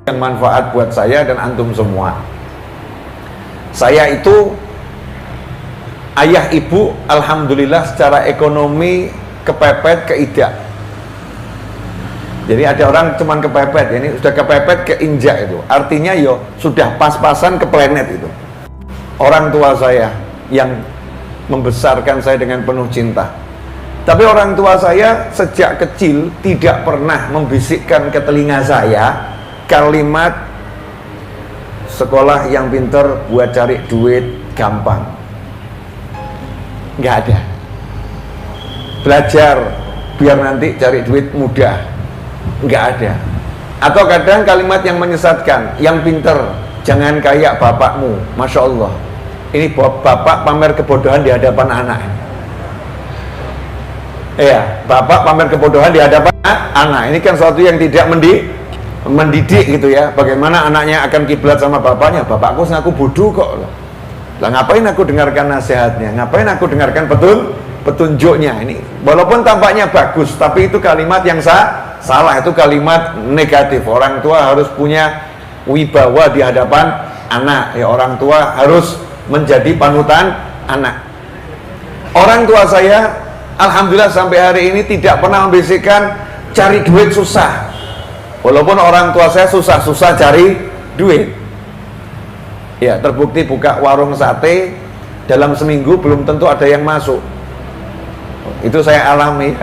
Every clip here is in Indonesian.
yang manfaat buat saya dan antum semua. Saya itu ayah ibu alhamdulillah secara ekonomi kepepet keidak. Jadi ada orang cuman kepepet, ini sudah kepepet keinjak itu. Artinya yo sudah pas-pasan ke planet itu. Orang tua saya yang membesarkan saya dengan penuh cinta. Tapi orang tua saya sejak kecil tidak pernah membisikkan ke telinga saya kalimat sekolah yang pinter buat cari duit gampang. Nggak ada. Belajar biar nanti cari duit mudah. Nggak ada. Atau kadang kalimat yang menyesatkan, yang pinter jangan kayak bapakmu. Masya Allah, ini bapak pamer kebodohan di hadapan anak. Iya, bapak pamer kebodohan di hadapan anak. Ini kan sesuatu yang tidak mendidik gitu ya. Bagaimana anaknya akan kiblat sama bapaknya? Bapakku ngaku bodoh kok. Lah ngapain aku dengarkan nasihatnya? Ngapain aku dengarkan petunjuknya? Ini walaupun tampaknya bagus, tapi itu kalimat yang salah, itu kalimat negatif. Orang tua harus punya wibawa di hadapan anak. Ya, orang tua harus menjadi panutan anak. Orang tua saya alhamdulillah sampai hari ini tidak pernah membisikkan cari duit susah. Walaupun orang tua saya susah-susah cari duit. Ya, terbukti buka warung sate dalam seminggu belum tentu ada yang masuk. Itu saya alami.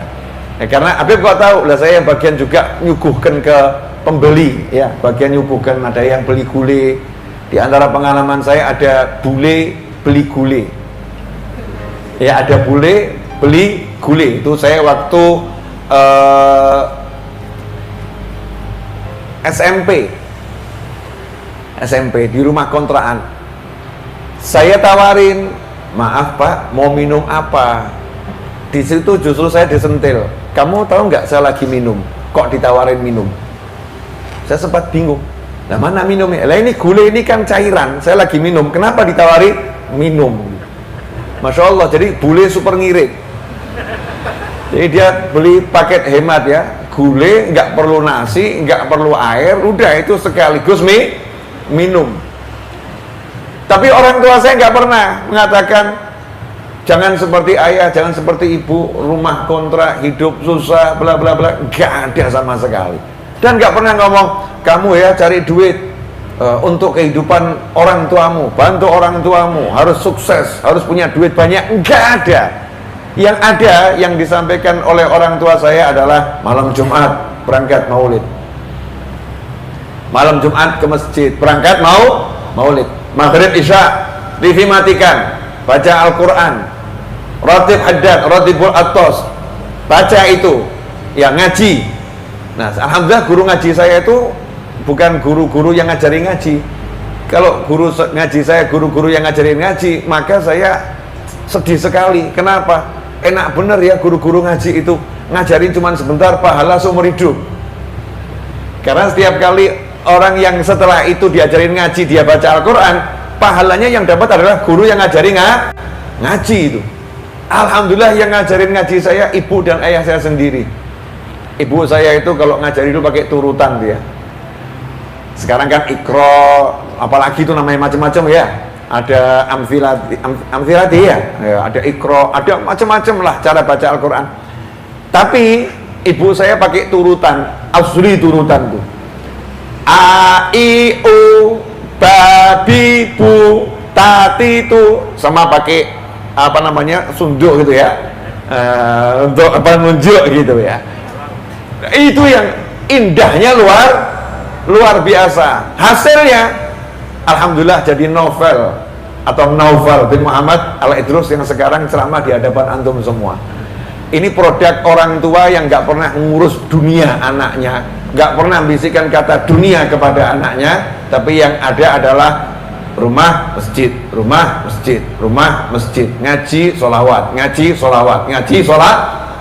Ya, karena Habib kok tahu lah, saya bagian juga nyuguhkan ke pembeli ya, bagian nyuguhkan, ada yang beli gulai. Di antara pengalaman saya ada bule beli gulai. Ya, ada bule beli gulai. Itu saya waktu SMP di rumah kontrakan. Saya tawarin, maaf Pak, mau minum apa? Di situ justru saya disentil. Kamu tahu nggak saya lagi minum? Kok ditawarin minum? Saya sempat bingung. Nah, mana minumnya? Lah ini gulai ini kan cairan. Saya lagi minum. Kenapa ditawari minum? Masya Allah. Jadi bule super ngirit. Jadi dia beli paket hemat ya. Gulai nggak perlu nasi, nggak perlu air. Udah itu sekaligus minum. Tapi orang tua saya nggak pernah mengatakan jangan seperti ayah, jangan seperti ibu, rumah kontrak, hidup susah, bla bla bla. Nggak ada sama sekali. Dan nggak pernah ngomong kamu ya cari duit untuk kehidupan orang tuamu, bantu orang tuamu, harus sukses, harus punya duit banyak. Nggak ada. Yang ada yang disampaikan oleh orang tua saya adalah malam Jumat berangkat maulid. Malam Jumat ke masjid, berangkat maulid. Maghrib Isya, TV matikan, baca Al-Quran, ratib haddad, ratibul atos, baca itu, ya ngaji. Nah, alhamdulillah guru ngaji saya itu bukan guru-guru yang ngajari ngaji. Kalau guru ngaji saya, guru-guru yang ngajarin ngaji, maka saya sedih sekali. Kenapa? Enak bener ya guru-guru ngaji itu ngajarin cuma sebentar, pahala seumur hidup. Karena setiap kali orang yang setelah itu diajarin ngaji, dia baca Al-Quran, pahalanya yang dapat adalah guru yang ngajarin ngaji itu. Alhamdulillah yang ngajarin ngaji saya ibu dan ayah saya sendiri. Ibu saya itu kalau ngajari dulu pakai turutan dia. Sekarang kan Iqra, apalagi itu namanya macam-macam ya. Ada amthilati ya, ada Iqra, ada macam-macam lah cara baca Al-Quran. Tapi ibu saya pakai turutan, asli turutan tuh. A, I, U, babi, bu, tati itu sama pakai apa namanya sunduk gitu ya, untuk apa nunjuk gitu ya. Itu yang indahnya luar biasa. Hasilnya alhamdulillah jadi novel atau Naufal bin Muhammad Al-Idrus yang sekarang ceramah di hadapan antum semua. Ini produk orang tua yang nggak pernah ngurus dunia anaknya, nggak pernah bisikan kata dunia kepada anaknya, tapi yang ada adalah rumah masjid, rumah masjid, rumah masjid, ngaji solawat, ngaji solawat, ngaji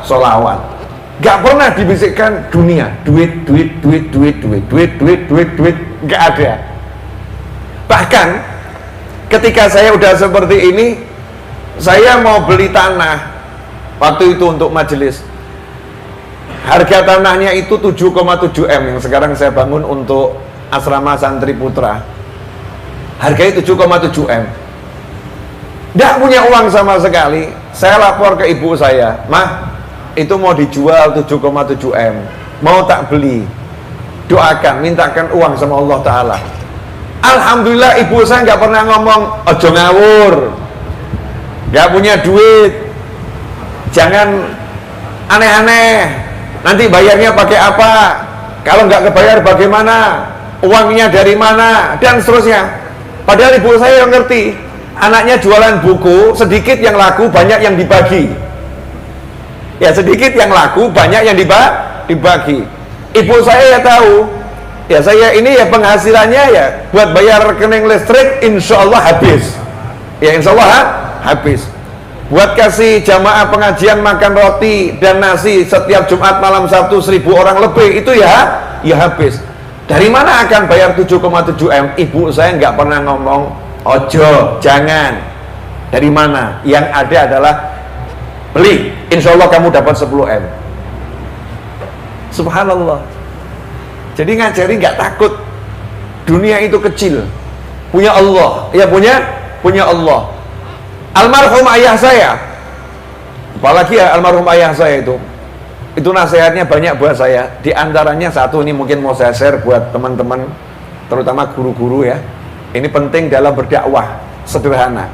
solawat. Nggak pernah dibisikkan dunia, duit, nggak ada. Bahkan ketika saya udah seperti ini, saya mau beli tanah waktu itu untuk majelis. Harga tanahnya itu 7,7 M yang sekarang saya bangun untuk asrama santri putra, harganya 7,7 M. Tidak punya uang sama sekali. Saya lapor ke ibu saya, "Mah, itu mau dijual 7,7 M, mau tak beli? Doakan, mintakan uang sama Allah Ta'ala." Alhamdulillah ibu saya nggak pernah ngomong ojo ngawur, nggak punya duit, jangan aneh-aneh, nanti bayarnya pakai apa, kalau nggak kebayar bagaimana, uangnya dari mana, dan seterusnya. Padahal ibu saya yang ngerti, anaknya jualan buku, sedikit yang laku, banyak yang dibagi. Ya, sedikit yang laku, banyak yang dibagi. Ibu saya ya tahu, ya saya ini ya penghasilannya ya buat bayar rekening listrik insya Allah habis. Ya insya Allah habis. Buat kasih jamaah pengajian makan roti dan nasi setiap Jumat malam Sabtu 1.000 orang lebih itu ya habis. Dari mana akan bayar 7,7 M? Ibu saya nggak pernah ngomong ojo, jangan. Dari mana? Yang ada adalah beli, insya Allah kamu dapat 10 M. Subhanallah. Jadi ngajari nggak takut. Dunia itu kecil, punya Allah, ya punya Allah. Almarhum ayah saya, apalagi ya almarhum ayah saya itu nasihatnya banyak buat saya. Di antaranya satu, ini mungkin mau saya share buat teman-teman, terutama guru-guru ya. Ini penting dalam berdakwah, sederhana.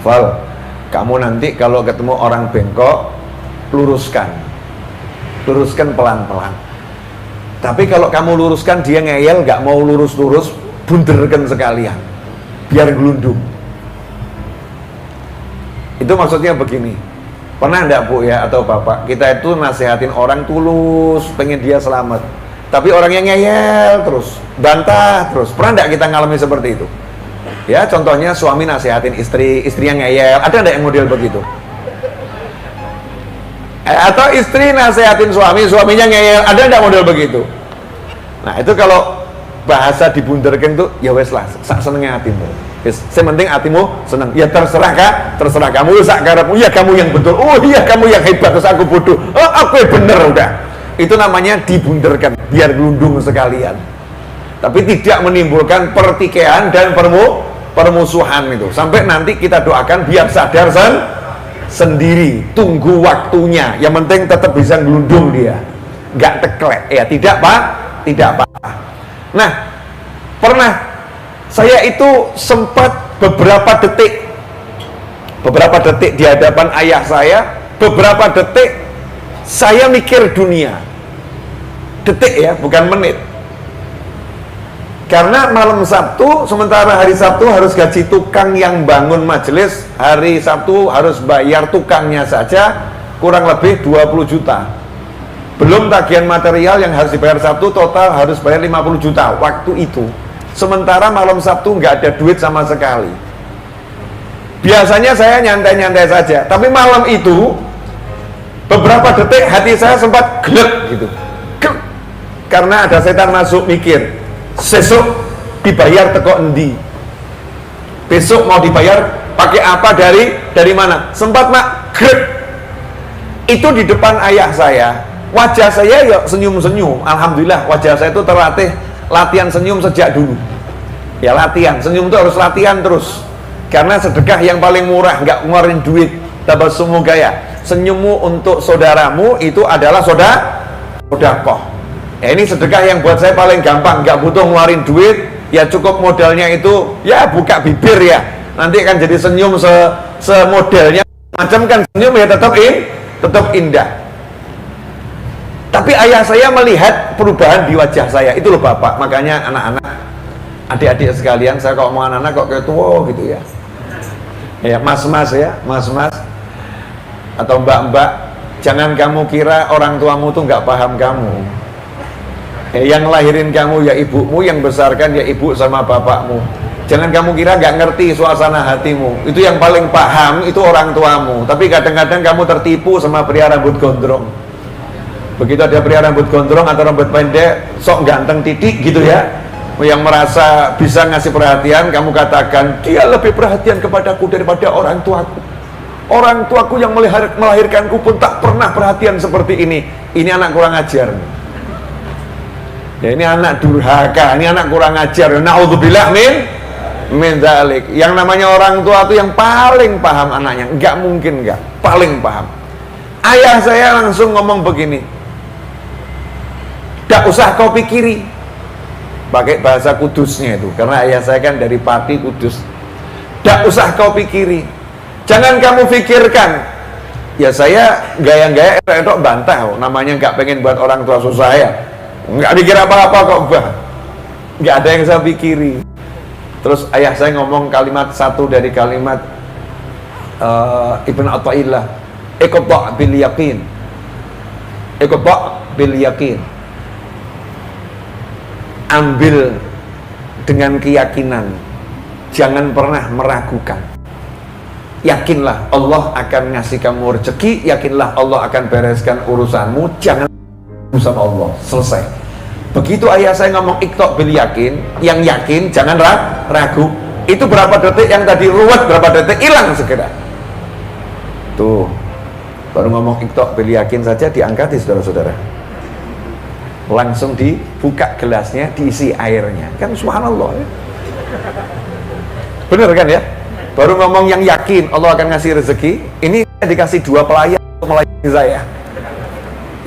Val, kamu nanti kalau ketemu orang bengkok, luruskan pelan-pelan. Tapi kalau kamu luruskan dia ngeyel, nggak mau lurus-lurus, bunderkan sekalian, biar gelundung. Itu maksudnya begini. Pernah enggak Bu ya atau Bapak, kita itu nasihatin orang tulus, pengen dia selamat, tapi orang yang ngeyel terus, bantah terus. Pernah enggak kita ngalami seperti itu? Ya, contohnya suami nasihatin istri yang ngeyel. Ada enggak yang model begitu? Atau istri nasihatin suaminya ngeyel. Ada enggak model begitu? Nah, itu kalau bahasa dibunderkan tuh, ya wes lah, sak senengnya hatimu. Sementing hatimu seneng. Ya terserah kamu, sak karepmu. Ya kamu yang betul. Oh iya kamu yang hebat, terus aku bodoh. Oh aku yang bener udah. Itu namanya dibunderkan, biar gelundung sekalian. Tapi tidak menimbulkan pertikaian dan permusuhan itu. Sampai nanti kita doakan biar sadar sendiri. Tunggu waktunya. Yang penting tetap bisa gelundung dia. Nggak teklek. Ya tidak Pak. Nah, pernah saya itu sempat beberapa detik di hadapan ayah saya, beberapa detik saya mikir dunia. Detik ya, bukan menit. Karena malam Sabtu, sementara hari Sabtu harus gaji tukang yang bangun majelis, hari Sabtu harus bayar tukangnya saja kurang lebih 20 juta. Belum tagihan material yang harus dibayar Sabtu, total harus bayar 50 juta waktu itu. Sementara malam Sabtu nggak ada duit sama sekali. Biasanya saya nyantai-nyantai saja, tapi malam itu beberapa detik hati saya sempat gelek gitu. Karena ada setan masuk mikir, sesuk dibayar teko endi? Besok mau dibayar pakai apa, dari mana? Sempat mak gelek. Itu di depan ayah saya. Wajah saya ya senyum-senyum. Alhamdulillah wajah saya itu terlatih latihan senyum sejak dulu. Ya latihan, senyum itu harus latihan terus. Karena sedekah yang paling murah, nggak ngeluarin duit. Tabassumu gaya. Senyummu untuk saudaramu itu adalah sodakoh. Ya ini sedekah yang buat saya paling gampang, nggak butuh ngeluarin duit. Ya cukup modalnya itu, ya buka bibir ya. Nanti akan jadi senyum semodelnya. Macam kan senyum ya tetap indah. Tapi ayah saya melihat perubahan di wajah saya. Itu loh Bapak, makanya anak-anak, adik-adik sekalian, saya kalau mau anak-anak kok kayak tua gitu ya. Ya mas-mas ya, mas-mas atau mbak-mbak, jangan kamu kira orang tuamu tuh nggak paham kamu. Yang ngelahirin kamu ya ibumu, yang besarkan ya ibu sama bapakmu. Jangan kamu kira nggak ngerti suasana hatimu. Itu yang paling paham itu orang tuamu. Tapi kadang-kadang kamu tertipu sama pria rambut gondrong. Begitu ada pria rambut gondrong atau rambut pendek, sok ganteng titik gitu ya, yang merasa bisa ngasih perhatian, kamu katakan dia lebih perhatian kepadaku daripada orang tuaku. Orang tuaku yang melahirkanku pun tak pernah perhatian seperti ini. Ini anak kurang ajar. Ya ini anak durhaka, ini anak kurang ajar. Naudzubillah min dzalik. Yang namanya orang tua itu yang paling paham anaknya, enggak mungkin enggak, paling paham. Ayah saya langsung ngomong begini, "Enggak usah kau pikiri." Pakai bahasa Kudusnya itu, karena ayah saya kan dari Pati Kudus. "Enggak usah kau pikiri. Jangan kamu pikirkan." Ya saya gaya-gaya itu bantah, namanya nggak pengen buat orang tua susah ya. Nggak dikir apa-apa kok, bah. Nggak ada yang saya pikiri. Terus ayah saya ngomong kalimat satu dari kalimat Ibn Athaillah, iqta' bil yaqin. Iqta' bil yaqin. Ambil dengan keyakinan, jangan pernah meragukan. Yakinlah Allah akan ngasih kamu rezeki, yakinlah Allah akan bereskan urusanmu, jangan sama Allah, selesai. Begitu ayah saya ngomong iqta' bil yakin, yang yakin jangan ragu. Itu berapa detik yang tadi ruwet, berapa detik hilang segera. Tuh, baru ngomong iqta' bil yakin saja diangkat saudara-saudara. Langsung dibuka gelasnya, diisi airnya. Kan subhanallah ya. Bener kan ya? Baru ngomong yang yakin Allah akan ngasih rezeki, ini dikasih 2 pelayan untuk melayani saya.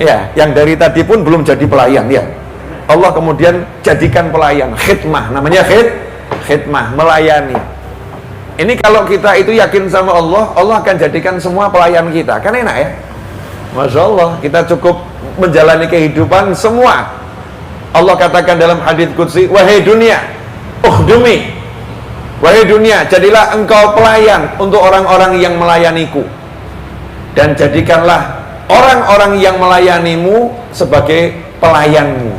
Ya, yang dari tadi pun belum jadi pelayan ya. Allah kemudian jadikan pelayan, khidmah, namanya khidmah, melayani. Ini kalau kita itu yakin sama Allah, Allah akan jadikan semua pelayan kita. Kan enak ya? Masya Allah, kita cukup menjalani kehidupan semua. Allah katakan dalam hadits qudsi, "Wahai dunia, ukhdumi." Wahai dunia, jadilah engkau pelayan untuk orang-orang yang melayaniku, dan jadikanlah orang-orang yang melayanimu sebagai pelayanmu.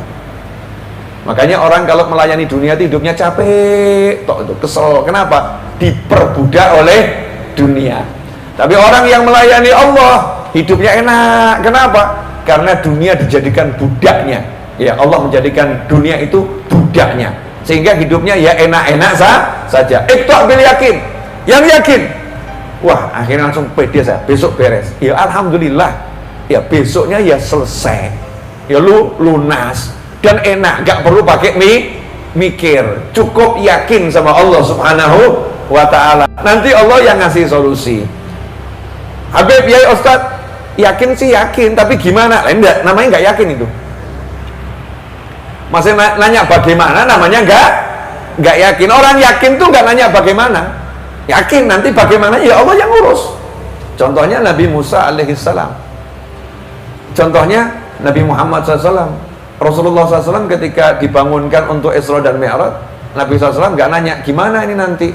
Makanya orang kalau melayani dunia itu hidupnya capek, itu kesel. Kenapa? Diperbudak oleh dunia. Tapi orang yang melayani Allah hidupnya enak. Kenapa? Karena dunia dijadikan budaknya. Ya, Allah menjadikan dunia itu budaknya, sehingga hidupnya ya enak-enak saja. Iqta' bil yakin, yang yakin. Wah, akhirnya langsung pede saya, besok beres. Ya alhamdulillah, ya besoknya ya selesai, ya lunas dan enak, gak perlu pakai mikir, cukup yakin sama Allah Subhanahu wa ta'ala. Nanti Allah yang ngasih solusi. Habib, ya Ustaz, yakin sih yakin, tapi gimana? Enggak, namanya nggak yakin itu. Masih nanya bagaimana, namanya nggak yakin. Orang yakin tuh nggak nanya bagaimana, yakin nanti bagaimana ya Allah yang urus. Contohnya Nabi Musa alaihissalam, contohnya Nabi Muhammad SAW. Rasulullah SAW ketika dibangunkan untuk Isra dan Mi'raj, Nabi SAW nggak nanya gimana ini nanti,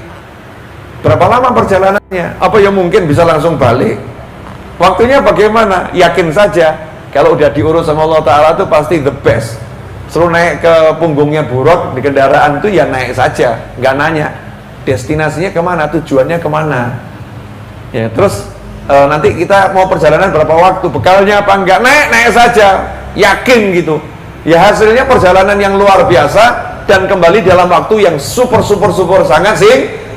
berapa lama perjalanannya, apa yang mungkin bisa langsung balik, waktunya bagaimana, yakin saja kalau udah diurus sama Allah Ta'ala itu pasti the best. Suruh naik ke punggungnya buruk di kendaraan itu ya naik saja, nggak nanya destinasinya kemana, tujuannya kemana. Ya terus nanti kita mau perjalanan berapa waktu, bekalnya apa enggak, naik saja, yakin gitu. Ya hasilnya perjalanan yang luar biasa dan kembali dalam waktu yang super sangat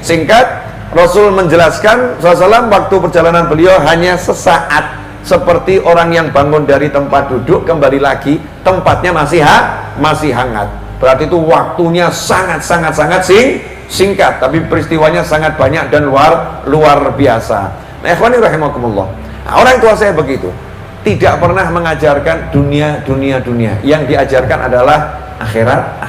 singkat. Rasul menjelaskan SAW waktu perjalanan beliau hanya sesaat, seperti orang yang bangun dari tempat duduk kembali lagi tempatnya masih hangat. Berarti itu waktunya sangat singkat, tapi peristiwanya sangat banyak dan luar biasa. Nah, ikhwani rahimakumullah. Nah, orang tua saya begitu, tidak pernah mengajarkan dunia. Yang diajarkan adalah akhirat.